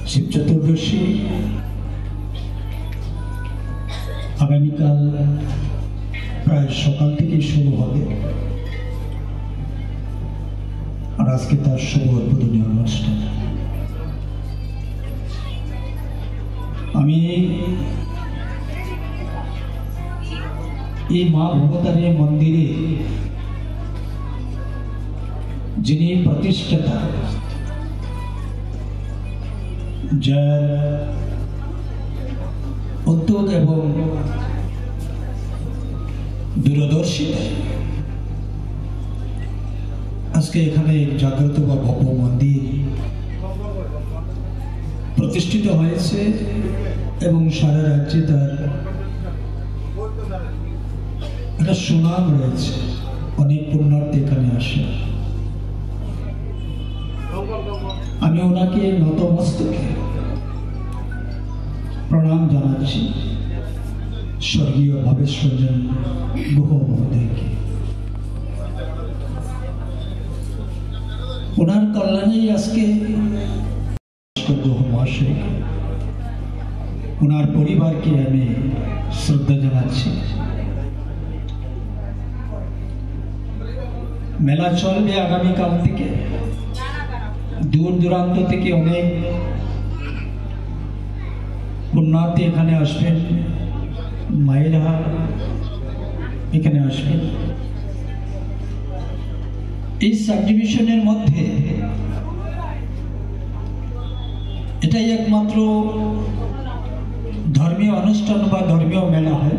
শিব চতুর্দশী আগামীকাল প্রায় সকাল থেকে শুরু হবে, আর আজকে তার শুভ উদ্বোধনী অনুষ্ঠান। আমি এই মা ভবতারী মন্দিরে যিনি প্রতিষ্ঠাতা, যার উদ্যোগ এবং দূরদর্শিতা আজকে এখানে জাগ্রত বা ভব্য মন্দির প্রতিষ্ঠিত হয়েছে এবং সারা রাজ্যে তার একটা সুনাম রয়েছে। অনেক পুণ্যার্থী এখানে আসে। আমি ওনাকে নতমস্তকে প্রণাম জানাচ্ছি, স্বর্গীয় ভবেশ রঞ্জন গুহ মহোদয়কে। ওনার কল্যাণেই আজকে গুহ মহাশয়কে, ওনার পরিবারকে আমি শ্রদ্ধা জানাচ্ছি। মেলা চলবে আগামীকাল থেকে, দূর দূরান্ত থেকে অনেক পুণ্যার্থী এখানে আসবেন, মায়েরা এখানে আসবেন। এই সাব ডিভিশনের মধ্যে এটাই একমাত্র ধর্মীয় অনুষ্ঠান বা ধর্মীয় মেলা হয়।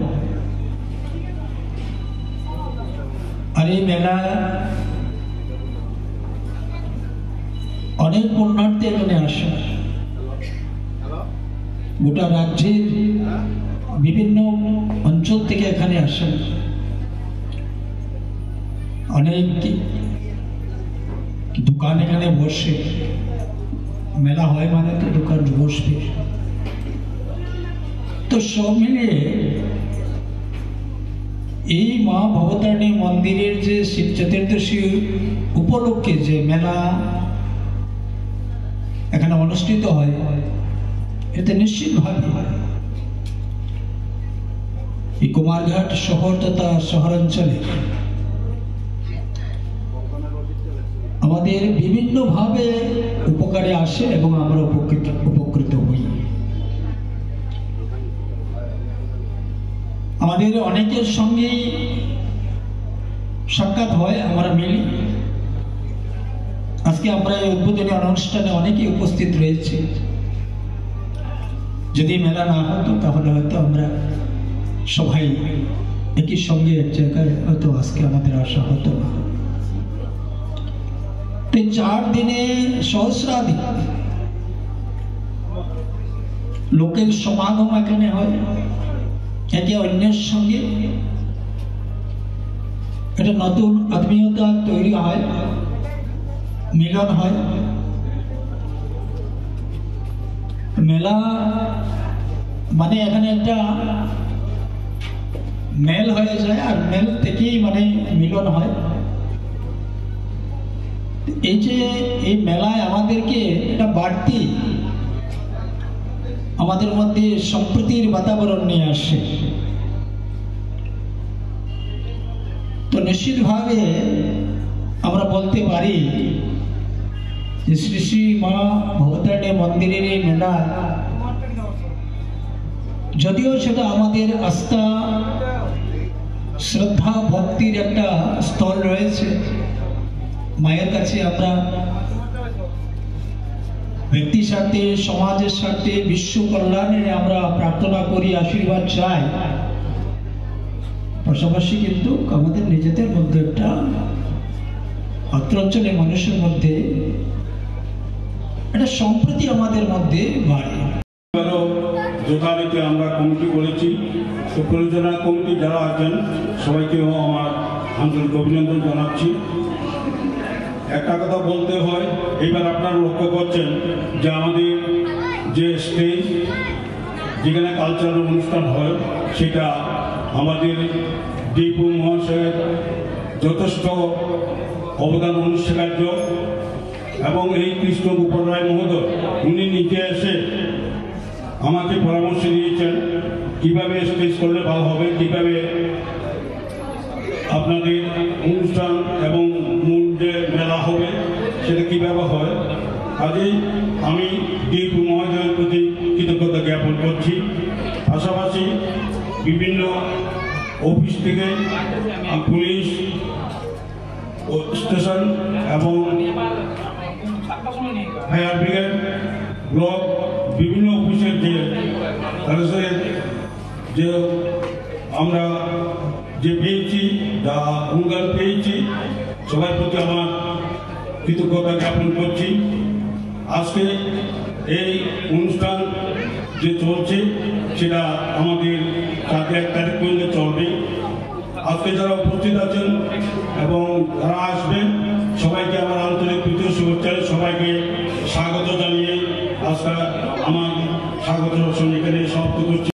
আর এই মেলা অনেক পুণ্যার্থী এখানে আসে, গোটা রাজ্যের বিভিন্ন অঞ্চল থেকে এখানে আসেন। অনেক দোকান এখানে বসে, মেলা হয় মানে তো দোকান বসবে। তো সব মিলিয়ে এই মা ভবতারিণী মন্দিরের যে শিব চতুর্দশী উপলক্ষে যে মেলা এখানে অনুষ্ঠিত হয়, এতে নিশ্চিতভাবে এই কুমারঘাট শহর তথা শহরাঞ্চলে আমাদের বিভিন্নভাবে উপকারে আসে এবং আমরা উপকৃত হই। আমাদের অনেকের সঙ্গেই সাক্ষাৎ হয়, আমরা মিলি। আজকে আমরা এই উদ্বোধনী অনুষ্ঠানে অনেকেই উপস্থিত রয়েছে। যদি মেলা না হতো তাহলে হয়তো আমরা সবাই একই সঙ্গে এক জায়গায় হয়তো আজকে আমাদের আসা হতো না। 4 দিনে সহস্রাধিক লোকের সমাগম এখানে হয়, একে অন্যের সঙ্গে একটা নতুন আত্মীয়তা তৈরি হয়, মিলন হয়। মেলা মানে এখানে একটা মেল হয়ে যায়, আর মেল থেকেই মানে মিলন হয়। এই যে এই মেলায় আমাদেরকে একটা বাড়তি আমাদের মধ্যে সম্প্রীতির বাতাবরণ নিয়ে আসে। তো নিশ্চিতভাবে আমরা বলতে পারি যে শ্রী শ্রী মা ভবতারিণী মন্দিরের এই মেলা, যদিও সেটা আমাদের আস্থা, শ্রদ্ধা, ভক্তির একটা স্থল রয়েছে, মায়ের কাছে আমরা ব্যক্তির স্বার্থে, সমাজের স্বার্থে, বিশ্ব কল্যাণে আমরা প্রার্থনা করি, আশীর্বাদ চাই। পাশাপাশি কিন্তু আমাদের নিজেদের মধ্যে একটা অত্র অঞ্চলের মানুষের মধ্যে একটা সম্প্রীতি আমাদের মধ্যে বাড়ে। যথারীতি আমরা কমিটি করেছি, তো পরিচালনা কমিটি যারা আছেন সবাইকেও আমার আন্তরিক অভিনন্দন জানাচ্ছি। একটা কথা বলতে হয়, এবার আপনারা লক্ষ্য করছেন যে আমাদের যে স্টেজ যেখানে কালচারাল অনুষ্ঠান হয়, সেটা আমাদের দীপু মহাশয়ের যথেষ্ট অবদান অনুস্বীকার্য। এবং এই কৃষ্ণ গোপাল রায় মহোদয় উনি নিজে এসে আমাকে পরামর্শ দিয়েছেন কিভাবে স্টেজ করলে ভালো হবে, কিভাবে আপনাদের অনুষ্ঠান এবং মূল যে মেলা হবে সেটা কীভাবে হয়। কাজেই আমি দীপ মহোদয়ের প্রতি কৃতজ্ঞতা জ্ঞাপন করছি। পাশাপাশি বিভিন্ন অফিস থেকে পুলিশ স্টেশন এবং ফায়ার ব্রিগেড ব্লক বিভিন্ন অফিসের যে আমরা যে পেয়েছি যা অনুদান পেয়েছি সবার প্রতি আমার কৃতজ্ঞতা জ্ঞাপন করছি। আজকে এই অনুষ্ঠান যে চলছে সেটা আমাদের 1 তারিখ পর্যন্ত চলবে। আজকে যারা উপস্থিত আছেন এবং যারা আসবেন সবাইকে আমার আন্তরিক প্রীতীয় শুভেচ্ছা, সবাইকে স্বাগত জানিয়ে আজকে আমার স্বাগত ভাষণ এখানে সমাপ্ত করছি।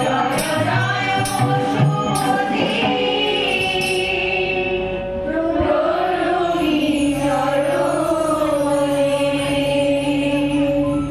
জয় জয়